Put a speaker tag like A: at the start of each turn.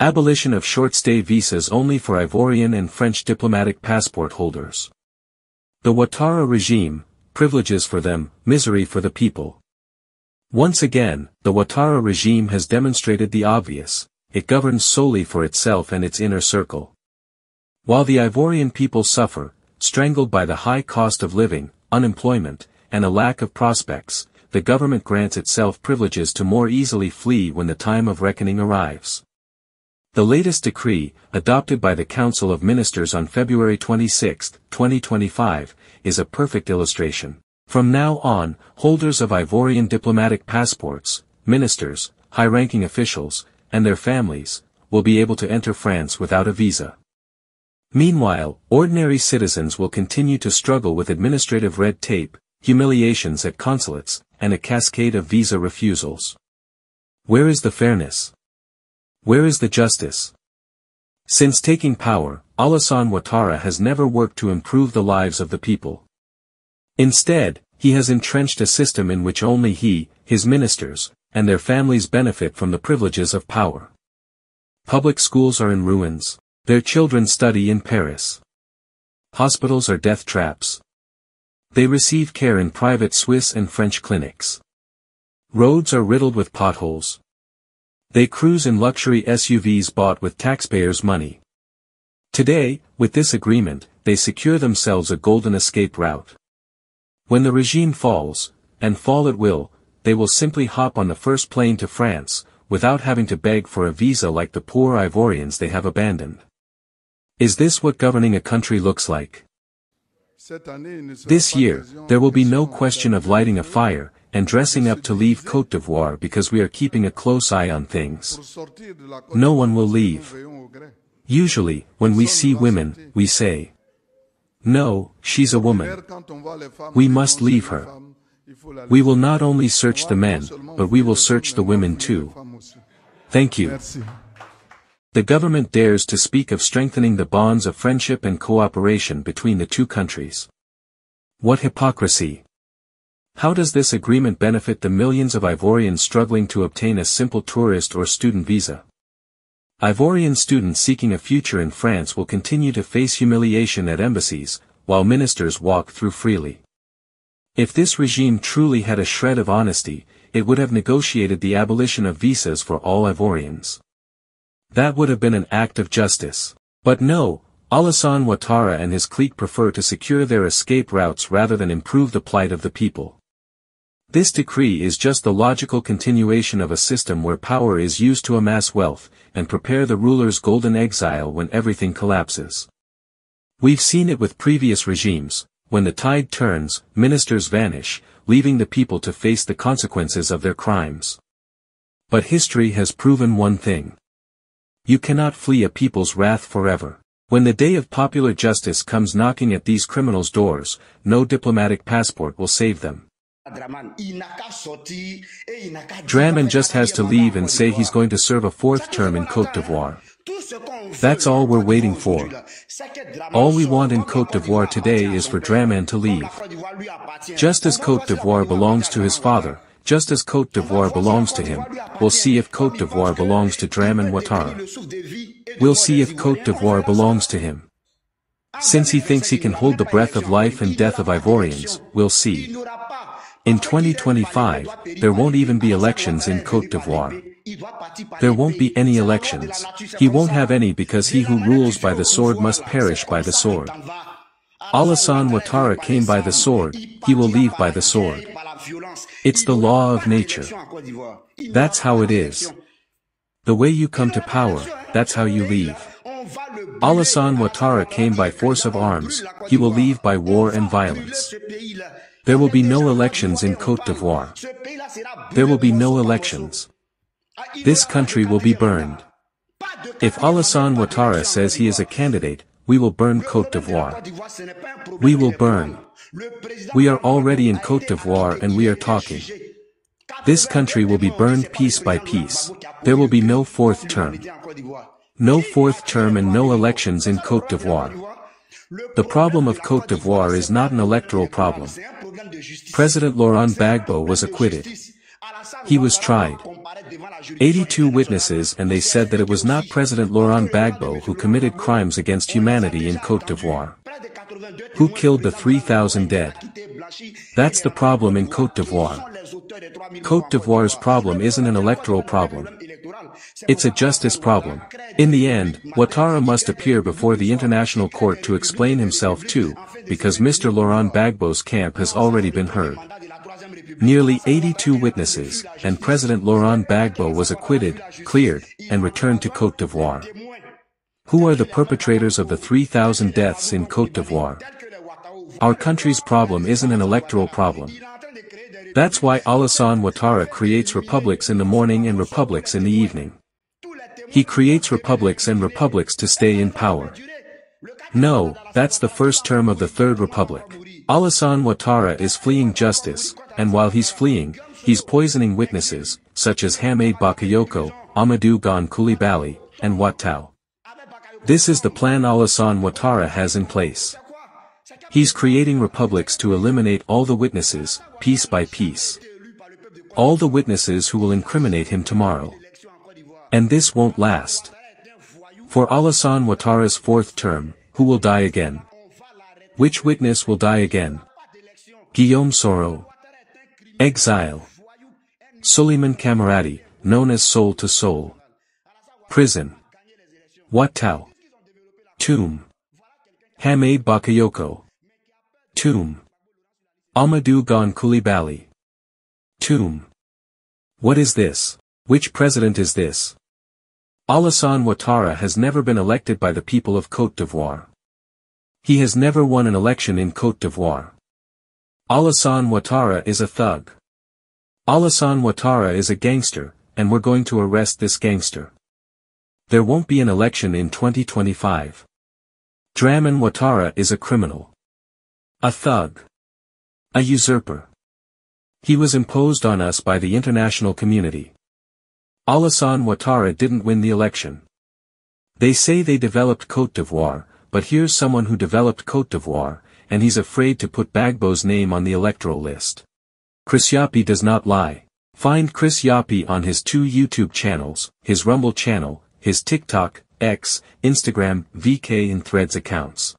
A: Abolition of short-stay visas only for Ivorian and French diplomatic passport holders. The Ouattara regime, privileges for them, misery for the people. Once again, the Ouattara regime has demonstrated the obvious: it governs solely for itself and its inner circle. While the Ivorian people suffer, strangled by the high cost of living, unemployment, and a lack of prospects, the government grants itself privileges to more easily flee when the time of reckoning arrives. The latest decree, adopted by the Council of Ministers on February 26, 2025, is a perfect illustration. From now on, holders of Ivorian diplomatic passports, ministers, high-ranking officials, and their families, will be able to enter France without a visa. Meanwhile, ordinary citizens will continue to struggle with administrative red tape, humiliations at consulates, and a cascade of visa refusals. Where is the fairness? Where is the justice? Since taking power, Alassane Ouattara has never worked to improve the lives of the people. Instead, he has entrenched a system in which only he, his ministers, and their families benefit from the privileges of power. Public schools are in ruins. Their children study in Paris. Hospitals are death traps. They receive care in private Swiss and French clinics. Roads are riddled with potholes. They cruise in luxury SUVs bought with taxpayers' money. Today, with this agreement, they secure themselves a golden escape route. When the regime falls, and fall it will, they will simply hop on the first plane to France, without having to beg for a visa like the poor Ivorians they have abandoned. Is this what governing a country looks like? This year, there will be no question of lighting a fire, and dressing up to leave Côte d'Ivoire because we are keeping a close eye on things. No one will leave. Usually, when we see women, we say, "No, she's a woman. We must leave her." We will not only search the men, but we will search the women too. Thank you. The government dares to speak of strengthening the bonds of friendship and cooperation between the two countries. What hypocrisy! How does this agreement benefit the millions of Ivorians struggling to obtain a simple tourist or student visa? Ivorian students seeking a future in France will continue to face humiliation at embassies, while ministers walk through freely. If this regime truly had a shred of honesty, it would have negotiated the abolition of visas for all Ivorians. That would have been an act of justice. But no, Alassane Ouattara and his clique prefer to secure their escape routes rather than improve the plight of the people. This decree is just the logical continuation of a system where power is used to amass wealth, and prepare the ruler's golden exile when everything collapses. We've seen it with previous regimes: when the tide turns, ministers vanish, leaving the people to face the consequences of their crimes. But history has proven one thing. You cannot flee a people's wrath forever. When the day of popular justice comes knocking at these criminals' doors, no diplomatic passport will save them. Dramane just has to leave and say he's going to serve a fourth term in Côte d'Ivoire. That's all we're waiting for. All we want in Côte d'Ivoire today is for Dramane to leave. Just as Côte d'Ivoire belongs to his father, just as Côte d'Ivoire belongs to him, we'll see if Côte d'Ivoire belongs to Dramane Ouattara. We'll see if Côte d'Ivoire belongs to him. Since he thinks he can hold the breath of life and death of Ivorians, we'll see. In 2025, there won't even be elections in Côte d'Ivoire. There won't be any elections. He won't have any because he who rules by the sword must perish by the sword. Alassane Ouattara came by the sword, he will leave by the sword. It's the law of nature. That's how it is. The way you come to power, that's how you leave. Alassane Ouattara came by force of arms, he will leave by war and violence. There will be no elections in Côte d'Ivoire. There will be no elections. This country will be burned. If Alassane Ouattara says he is a candidate, we will burn Côte d'Ivoire. We will burn. We are already in Côte d'Ivoire and we are talking. This country will be burned piece by piece. There will be no fourth term. No fourth term and no elections in Côte d'Ivoire. The problem of Côte d'Ivoire is not an electoral problem. President Laurent Gbagbo was acquitted. He was tried. 82 witnesses, and they said that it was not President Laurent Gbagbo who committed crimes against humanity in Côte d'Ivoire. Who killed the 3,000 dead? That's the problem in Côte d'Ivoire. Côte d'Ivoire's problem isn't an electoral problem. It's a justice problem. In the end, Ouattara must appear before the International Court to explain himself too, because Mr. Laurent Gbagbo's camp has already been heard. Nearly 82 witnesses, and President Laurent Gbagbo was acquitted, cleared, and returned to Côte d'Ivoire. Who are the perpetrators of the 3,000 deaths in Côte d'Ivoire? Our country's problem isn't an electoral problem. That's why Alassane Ouattara creates republics in the morning and republics in the evening. He creates republics and republics to stay in power. No, that's the first term of the Third Republic. Alassane Ouattara is fleeing justice, and while he's fleeing, he's poisoning witnesses, such as Hamid Bakayoko, Amadou Gon Coulibaly, and Ouattara. This is the plan Alassane Ouattara has in place. He's creating republics to eliminate all the witnesses, piece by piece. All the witnesses who will incriminate him tomorrow. And this won't last. For Alassane Ouattara's fourth term, who will die again? Which witness will die again? Guillaume Soro. Exile. Suleiman Camarati, known as Soul to Soul. Prison. Ouattara. Tomb. Hamid Bakayoko. Tomb. Amadou Gon Coulibaly. Tomb. What is this? Which president is this? Alassane Ouattara has never been elected by the people of Côte d'Ivoire. He has never won an election in Côte d'Ivoire. Alassane Ouattara is a thug. Alassane Ouattara is a gangster, and we're going to arrest this gangster. There won't be an election in 2025. Dramane Ouattara is a criminal. A thug. A usurper. He was imposed on us by the international community. Alassane Ouattara didn't win the election. They say they developed Côte d'Ivoire, but here's someone who developed Côte d'Ivoire, and he's afraid to put Gbagbo's name on the electoral list. Chris Yapi does not lie. Find Chris Yapi on his 2 YouTube channels, his Rumble channel, his TikTok, X, Instagram, VK and Threads accounts.